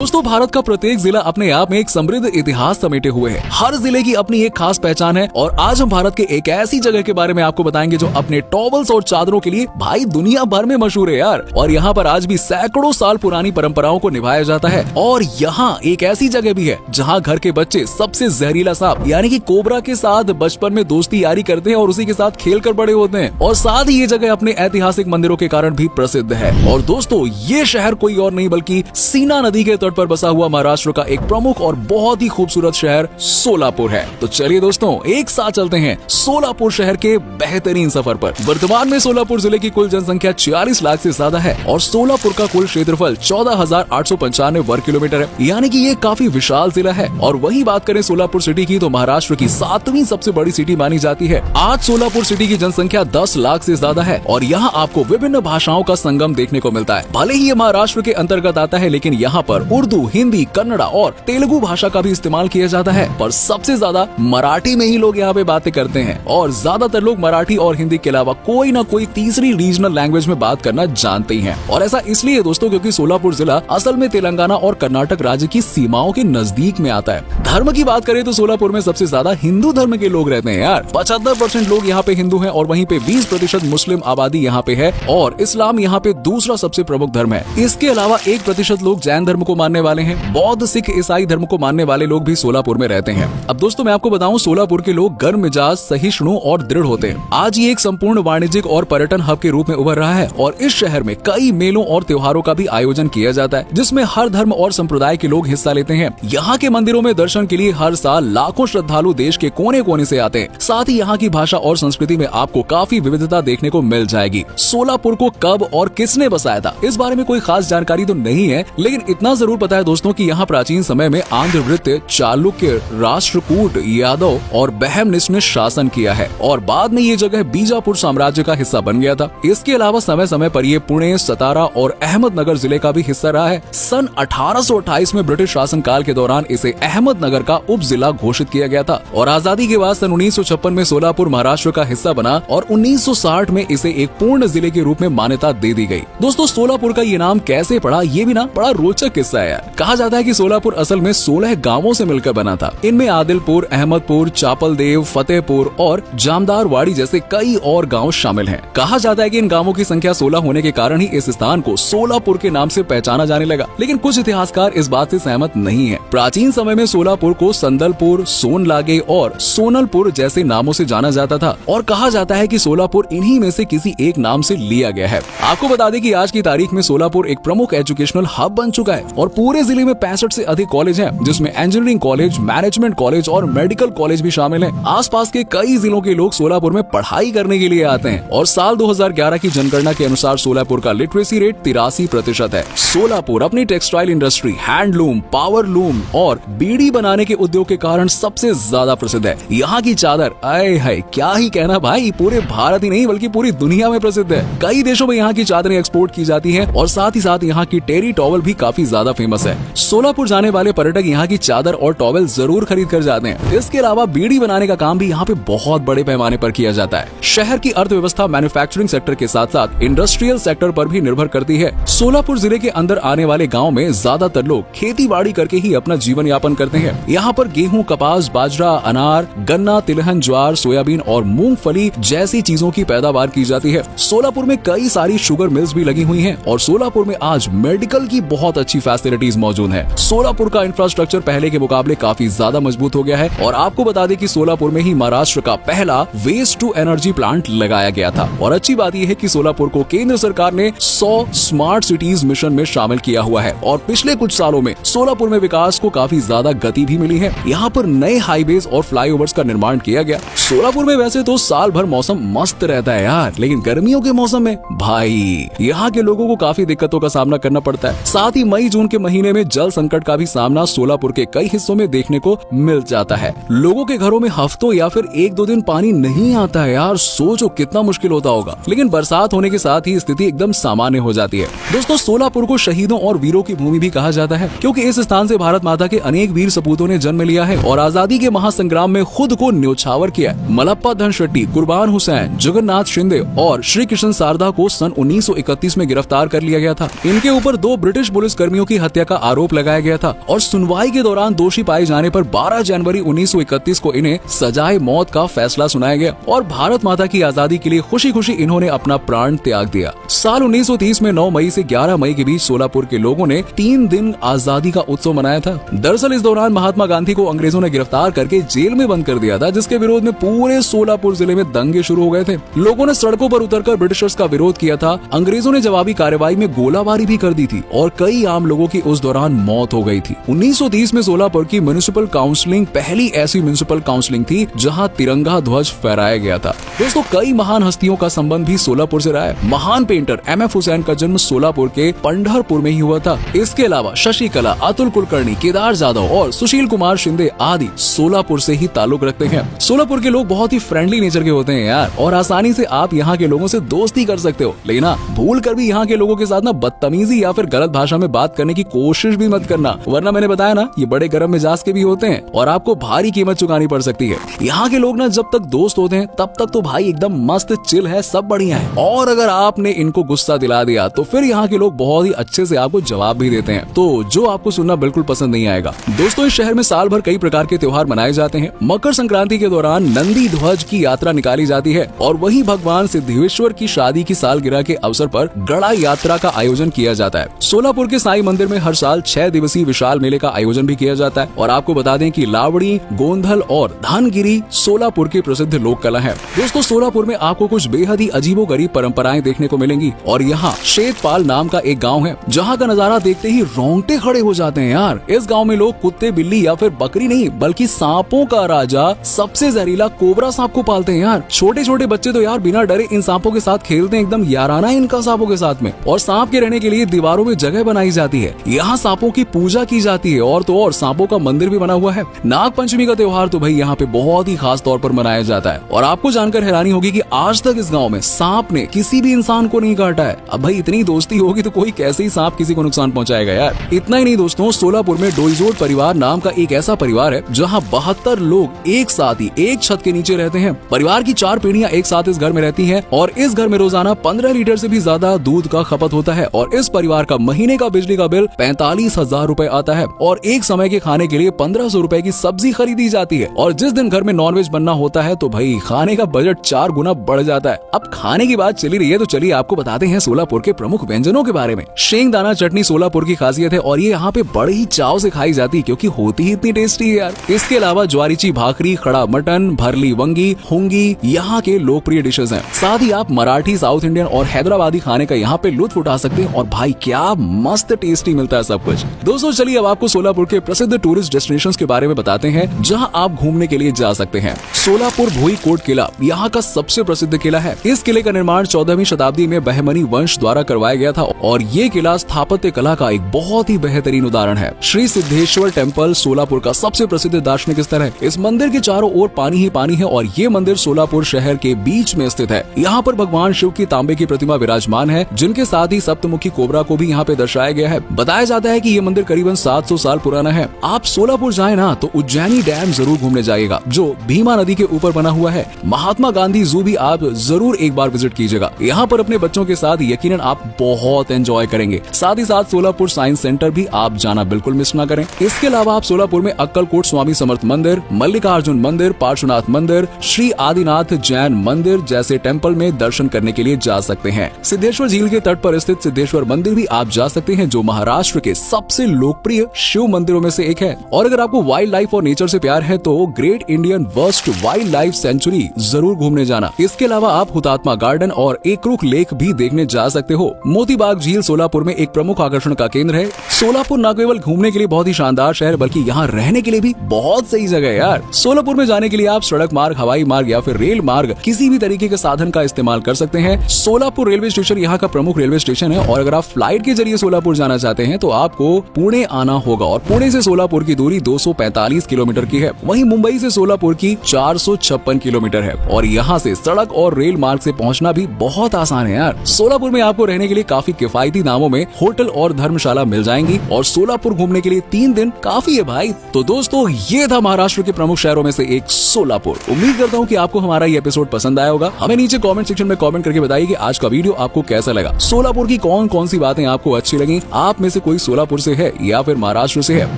दोस्तों, भारत का प्रत्येक जिला अपने आप में एक समृद्ध इतिहास समेटे हुए है। हर जिले की अपनी एक खास पहचान है और आज हम भारत के एक ऐसी जगह के बारे में आपको बताएंगे जो अपने टॉवल्स और चादरों के लिए भाई दुनिया भर में मशहूर है यार। और यहाँ पर आज भी सैकड़ों साल पुरानी परंपराओं को निभाया जाता है। और यहाँ एक ऐसी जगह भी है जहाँ घर के बच्चे सबसे जहरीला सांप यानी कि कोबरा के साथ बचपन में दोस्ती यारी करते हैं और उसी के साथ खेल कर बड़े होते हैं। और साथ ही ये जगह अपने ऐतिहासिक मंदिरों के कारण भी प्रसिद्ध है। और दोस्तों, ये शहर कोई और नहीं बल्कि सीना नदी के तट पर बसा हुआ महाराष्ट्र का एक प्रमुख और बहुत ही खूबसूरत शहर सोलापुर है। तो चलिए दोस्तों, एक साथ चलते हैं सोलापुर शहर के बेहतरीन सफर पर। वर्तमान में सोलापुर जिले की कुल जनसंख्या 46 लाख से ज्यादा है और सोलापुर का कुल क्षेत्रफल 14,895 वर्ग किलोमीटर है, यानी कि ये काफी विशाल जिला है। और वही बात करें सोलापुर सिटी की, तो महाराष्ट्र की 7वीं सबसे बड़ी सिटी मानी जाती है। आज सोलापुर सिटी की जनसंख्या 10 लाख से ज्यादा है और यहाँ आपको विभिन्न भाषाओं का संगम देखने को मिलता है। भले ही ये महाराष्ट्र के अंतर्गत आता है, लेकिन यहाँ पर उर्दू, हिंदी, कन्नड़ा और तेलुगु भाषा का भी इस्तेमाल किया जाता है। पर सबसे ज्यादा मराठी में ही लोग यहाँ पे बातें करते हैं और ज्यादातर लोग मराठी और हिंदी के अलावा कोई ना कोई तीसरी रीजनल लैंग्वेज में बात करना जानते ही हैं। और ऐसा इसलिए दोस्तों क्योंकि सोलापुर जिला असल में तेलंगाना और कर्नाटक राज्य की सीमाओं के नजदीक में आता है। धर्म की बात करें तो सोलापुर में सबसे ज्यादा हिंदू धर्म के लोग रहते हैं यार। 75% लोग यहाँ पे हिंदू हैं और वहीं पे 20% मुस्लिम आबादी यहाँ पे है और इस्लाम यहाँ पे दूसरा सबसे प्रमुख धर्म है। इसके अलावा 1% लोग जैन धर्म को मानने वाले हैं। बौद्ध, सिख, ईसाई धर्म को मानने वाले लोग भी सोलापुर में रहते हैं। अब दोस्तों, मैं आपको बताऊं, सोलापुर के लोग गर्म मिजाज, सहिष्णु और दृढ़ होते हैं। आज ये एक संपूर्ण वाणिज्यिक और पर्यटन हब के रूप में उभर रहा है और इस शहर में कई मेलों और त्योहारों का भी आयोजन किया जाता है, जिसमें हर धर्म और संप्रदाय के लोग हिस्सा लेते हैं। यहाँ के मंदिरों में दर्शन के लिए हर साल लाखों श्रद्धालु देश के कोने कोने से आते हैं। साथ ही यहाँ की भाषा और संस्कृति में आपको काफी विविधता देखने को मिल जाएगी। सोलापुर को कब और किसने बसाया था, इस बारे में कोई खास जानकारी तो नहीं है, लेकिन इतना जरूर पता है दोस्तों कि यहाँ प्राचीन समय में आंध्रवृत्य, चालुक्य, राष्ट्रकूट, यादव और बहमनिश ने शासन किया है और बाद में ये जगह बीजापुर साम्राज्य का हिस्सा बन गया था। इसके अलावा समय समय पर ये पुणे, सतारा और अहमदनगर जिले का भी हिस्सा रहा है। सन 1828 में ब्रिटिश शासन काल के दौरान इसे अहमदनगर का उप जिला घोषित किया गया था और आजादी के बाद सन 1956 में सोलापुर महाराष्ट्र का हिस्सा बना और 1960 में इसे एक पूर्ण जिले के रूप में मान्यता दे दी गई। दोस्तों, सोलापुर का ये नाम कैसे पड़ा, ये भी ना बड़ा रोचक किस्सा है। कहा जाता है कि सोलापुर असल में 16 गांवों से मिलकर बना था। इनमें आदिलपुर, अहमदपुर, चापलदेव, फतेहपुर और जामदारवाड़ी जैसे कई और गांव शामिल हैं। कहा जाता है कि इन गांवों की संख्या 16 होने के कारण ही इस स्थान को सोलापुर के नाम से पहचाना जाने लगा, लेकिन कुछ इतिहासकार इस बात से सहमत नहीं है। प्राचीन समय में सोलापुर को संदलपुर, सोनलागे और सोनलपुर जैसे नामों से जाना जाता था और कहा जाता है कि सोलापुर इन्हीं में से किसी एक नाम से लिया गया है। आपको बता दें कि आज की तारीख में सोलापुर एक प्रमुख एजुकेशनल हब बन चुका है और पूरे जिले में 65 से अधिक कॉलेज हैं, जिसमें इंजीनियरिंग कॉलेज, मैनेजमेंट कॉलेज और मेडिकल कॉलेज भी शामिल हैं। आसपास के कई जिलों के लोग सोलापुर में पढ़ाई करने के लिए आते हैं और साल 2011 की जनगणना के अनुसार सोलापुर का लिटरेसी रेट 83% है। सोलापुर अपनी textile industry, handloom, power loom और बीड़ी बनाने के उद्योग के कारण सबसे ज्यादा प्रसिद्ध है। यहाँ की चादर, आए हाय क्या ही कहना भाई, पूरे भारत ही नहीं बल्कि पूरी दुनिया में प्रसिद्ध है। कई देशों में यहाँ की चादरें एक्सपोर्ट की जाती है और साथ ही साथ यहाँ की टेरी टॉवल भी काफी ज्यादा फेमस है। सोलापुर जाने वाले पर्यटक यहाँ की चादर और टॉवल जरूर खरीद कर जाते हैं। इसके अलावा बीड़ी बनाने का काम भी यहाँ पे बहुत बड़े पैमाने पर किया जाता है। शहर की अर्थव्यवस्था मैन्युफैक्चरिंग सेक्टर के साथ साथ इंडस्ट्रियल सेक्टर पर भी निर्भर करती है। सोलापुर जिले के अंदर आने वाले गाँव में ज्यादातर लोग खेती बाड़ी करके ही अपना जीवन यापन करते हैं। यहाँ पर गेहूँ, कपास, बाजरा, अनार, गन्ना, तिलहन, ज्वार, सोयाबीन और मूंगफली जैसी चीजों की पैदावार की जाती है। सोलापुर में कई सारी शुगर मिल्स भी लगी हुई हैं और सोलापुर में आज मेडिकल की बहुत अच्छी फैसिलिटीज मौजूद है। सोलापुर का इंफ्रास्ट्रक्चर पहले के मुकाबले काफी ज्यादा मजबूत हो गया है और आपको बता दें कि सोलापुर में ही महाराष्ट्र का पहला वेस्ट टू एनर्जी प्लांट लगाया गया था। और अच्छी बात यह है कि सोलापुर को केंद्र सरकार ने 100 स्मार्ट सिटीज मिशन में शामिल किया हुआ है और पिछले कुछ सालों में सोलापुर में विकास को काफी ज्यादा गति भी मिली है। यहाँ पर नए हाईवेज और फ्लाईओवर्स का निर्माण किया गया। सोलापुर में वैसे तो साल भर मौसम मस्त रहता है यार, लेकिन गर्मियों के मौसम में भाई यहाँ के लोगों को काफी दिक्कतों का सामना करना पड़ता है। साथ ही मई जून के महीने में जल संकट का भी सामना सोलापुर के कई हिस्सों में देखने को मिल जाता है। लोगों के घरों में हफ्तों या फिर 1-2 दिन पानी नहीं आता है यार, सोचो कितना मुश्किल होता होगा। लेकिन बरसात होने के साथ ही स्थिति एकदम सामान्य हो जाती है। दोस्तों, सोलापुर को शहीदों और वीरों की भूमि भी कहा जाता है क्योंकि इस स्थान से भारत माता के अनेक वीर सपूतों ने जन्म लिया है और आजादी के महासंग्राम में खुद को न्योछावर किया। मलप्पा धन शेट्टी, कुर्बान हुसैन, जगन्नाथ शिंदे और श्री कृष्ण सारदा को सन 1931 में गिरफ्तार कर लिया गया था। इनके ऊपर 2 ब्रिटिश पुलिस कर्मियों की हत्या का आरोप लगाया गया था और सुनवाई के दौरान दोषी पाए जाने पर 12 जनवरी 1931 को इन्हें सजाए मौत का फैसला सुनाया गया और भारत माता की आजादी के लिए खुशी खुशी इन्होंने अपना प्राण त्याग दिया। साल 1930 में 9 मई से 11 मई के बीच सोलापुर के लोगों ने 3 दिन आजादी का उत्सव मनाया था। दरअसल इस दौरान महात्मा गांधी को अंग्रेजों ने गिरफ्तार करके जेल में बंद कर दिया था, जिसके विरोध में पूरे सोलापुर जिले में दंगे शुरू हो गए थे। लोगों ने सड़कों पर उतरकर ब्रिटिशर्स का विरोध किया था। अंग्रेजों ने जवाबी कार्रवाई में गोलाबारी भी कर दी थी और कई आम लोगों की उस दौरान मौत हो गई थी। 1930 में सोलापुर की म्युनिसिपल काउंसिलिंग पहली ऐसी म्युनिसिपल काउंसिलिंग थी जहां तिरंगा ध्वज फहराया गया था। दोस्तों, कई महान हस्तियों का संबंध भी सोलापुर से रहा है। महान पेंटर MF हुसैन का जन्म सोलापुर के पंढरपुर में ही हुआ था। इसके अलावा शशिकला, अतुल कुलकर्णी, केदार जाधव और सुशील कुमार शिंदे आदि सोलापुर से ही ताल्लुक रखते हैं। सोलापुर के लोग बहुत ही फ्रेंडली नेचर के होते हैं यार, और आसानी से आप यहाँ के लोगों से दोस्ती कर सकते हो। लेकिन भूल कर भी यहाँ के लोगों के साथ ना बदतमीजी या फिर गलत भाषा में बात करने की कोशिश भी मत करना, वरना मैंने बताया ना ये बड़े गर्म मिजाज के भी होते हैं और आपको भारी कीमत चुकानी पड़ सकती है। यहाँ के लोग ना जब तक दोस्त होते हैं तब तक तो भाई एकदम मस्त चिल है, सब बढ़िया है, और अगर आपने इनको गुस्सा दिला दिया तो फिर यहाँ के लोग बहुत ही अच्छे से आपको जवाब भी देते हैं, तो जो आपको सुनना बिल्कुल पसंद नहीं आएगा। दोस्तों, इस शहर में साल भर कई प्रकार के त्योहार मनाए जाते हैं। मकर संक्रांति के दौरान नंदी ध्वज की यात्रा निकाली जाती है और वही भगवान सिद्धेश्वर की शादी की सालगिरह के अवसर पर गड़ा यात्रा का आयोजन किया जाता है। सोलापुर के साईं मंदिर में हर साल 6 दिवसीय विशाल मेले का आयोजन भी किया जाता है। और आपको बता दें कि लावड़ी, गोंधल और धनगिरी सोलापुर की प्रसिद्ध लोक कला है। दोस्तों, सोलापुर में आपको कुछ बेहद ही अजीबोगरीब परंपराएं देखने को मिलेंगी और यहाँ शेतपाल नाम का एक गाँव है जहाँ का नजारा देखते ही रोंगटे खड़े हो जाते हैं यार। इस गाँव में लोग कुत्ते, बिल्ली या फिर बकरी नहीं बल्कि सांपों का राजा सबसे जहरीला कोबरा सांप को पालते हैं यार। छोटे छोटे बच्चे तो यार बिना डरे इन सांपों के साथ खेलते हैं, एकदम याराना इनका सांपों के साथ में। और सांप के रहने के लिए दीवारों में जगह बनाई जाती है। यहाँ सांपों की पूजा की जाती है और तो और सांपों का मंदिर भी बना हुआ है। नाग पंचमी का त्योहार तो भाई यहाँ पे बहुत ही खास तौर पर मनाया जाता है और आपको जानकर हैरानी होगी कि आज तक इस गाँव में सांप ने किसी भी इंसान को नहीं काटा है। अब भाई इतनी दोस्ती होगी तो कोई कैसे ही सांप किसी को नुकसान पहुँचाएगा यार। इतना ही नहीं दोस्तों, सोलापुर में डोईजोड़ परिवार नाम का एक ऐसा परिवार है जहाँ 72 लोग एक साथ ही एक छत के नीचे रहते हैं। परिवार की 4 पीढ़ियां एक साथ इस घर में रहती हैं और इस घर में रोजाना 15 लीटर से भी ज्यादा दूध का खपत होता है और इस परिवार का महीने का बिजली का बिल 45,000 रुपए आता है और एक समय के खाने के लिए 1500 रुपए की सब्जी खरीदी जाती है। और जिस दिन घर में नॉनवेज बनना होता है तो भाई खाने का बजट 4 गुना बढ़ जाता है। अब खाने की बात चली रही है तो चलिए आपको बताते हैं सोलापुर के प्रमुख व्यंजनों के बारे में। शेंगदाना चटनी सोलापुर की खासियत है और ये यहाँ पे बड़े ही चाव से खाई जाती है क्योंकि होती ही इतनी टेस्टी है यार। इसके अलावा ज्वारीची भाकरी, खड़ा मटन, भरली वंगी, होंगी यहाँ के लोकप्रिय डिशेज हैं। साथ ही आप मराठी, साउथ इंडियन और हैदराबादी खाने का यहाँ पे लुत्फ उठा सकते हैं और भाई क्या मस्त टेस्टी मिलता है सब कुछ। दोस्तों, चलिए अब आपको सोलापुर के प्रसिद्ध टूरिस्ट डेस्टिनेशंस के बारे में बताते हैं जहाँ आप घूमने के लिए जा सकते हैं। सोलापुर भोई कोट किला यहाँ का सबसे प्रसिद्ध किला है। इस किले का निर्माण 14वीं शताब्दी में बहमनी वंश द्वारा करवाया गया था और ये किला स्थापत्य कला का एक बहुत ही बेहतरीन उदाहरण है। श्री सिद्धेश्वर टेम्पल सोलापुर का सबसे प्रसिद्ध दार्शनिक स्थल है। इस मंदिर के चारों ओर पानी ही पानी है और ये मंदिर सोलापुर शहर के बीच में स्थित है। यहाँ पर भगवान शिव की तांबे की प्रतिमा विराजमान है जिनके साथ ही सप्तमुखी कोबरा को भी यहाँ पे दर्शाया गया है। बताया जाता है कि ये मंदिर करीबन 700 साल पुराना है। आप सोलापुर जाए ना तो उज्जैनी डैम जरूर घूमने जाइएगा जो भीमा नदी के ऊपर बना हुआ है। महात्मा गांधी जू भी आप जरूर एक बार विजिट कीजिएगा। यहाँ पर अपने बच्चों के साथ यकीनन आप बहुत एंजॉय करेंगे। साथ ही साथ सोलापुर साइंस सेंटर भी आप जाना बिल्कुल मिस ना करें। इसके अलावा आप सोलापुर में अक्कलकोट स्वामी समर्थ मंदिर, मल्लिकार्जुन मंदिर, पार्श्वनाथ मंदिर, श्री आदिनाथ जैन मंदिर जैसे टेम्पल में दर्शन करने के लिए जा सकते हैं। सिद्धेश्वर झील के तट पर स्थित सिद्धेश्वर मंदिर भी आप जा सकते हैं जो महाराष्ट्र के सबसे लोकप्रिय शिव मंदिरों में से एक है। और अगर आपको वाइल्ड लाइफ और नेचर से प्यार है तो great Indian worst wild life sanctuary जरूर घूमने जाना। इसके अलावा आप हुतात्मा गार्डन और एकरुख लेक भी देखने जा सकते हो। मोतीबाग झील सोलापुर में एक प्रमुख आकर्षण का केंद्र है। सोलापुर न केवल घूमने के लिए बहुत ही शानदार शहर बल्कि यहाँ रहने के लिए भी बहुत सही जगह है यार। सोलापुर में जाने के लिए आप सड़क मार्ग, हवाई मार्ग या फिर रेल मार्ग किसी भी तरीके के साधन का इस्तेमाल कर सकते हैं। सोलापुर रेलवे स्टेशन यहाँ का प्रमुख रेलवे स्टेशन है और अगर आप फ्लाइट के जरिए सोलापुर जाना चाहते हैं तो आपको पुणे आना होगा और पुणे से सोलापुर की दूरी 245 किलोमीटर की है। वहीं मुंबई से सोलापुर की 456 किलोमीटर है और यहाँ से सड़क और रेल मार्ग से पहुँचना भी बहुत आसान है यार। सोलापुर में आपको रहने के लिए काफी किफायती दामों में होटल और धर्मशाला मिल जाएंगी और सोलापुर घूमने के लिए 3 दिन काफी है भाई। तो दोस्तों, ये था महाराष्ट्र के प्रमुख शहरों में से एक सोलापुर। उम्मीद करता हूँ कि आपको हमारा ये एपिसोड पसंद आया होगा। हमें नीचे कमेंट सेक्शन में कमेंट करके बताइए कि आज का वीडियो आपको कैसा लगा। सोलापुर की कौन कौन सी बातें आपको अच्छी लगी। आप में से से कोई सोलापुर से है या फिर महाराष्ट्र से है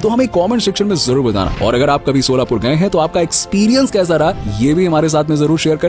तो हमें कमेंट सेक्शन में जरूर बताना। और अगर आप कभी सोलापुर गए हैं तो आपका एक्सपीरियंस कैसा रहा ये भी हमारे साथ में जरूर शेयर करें।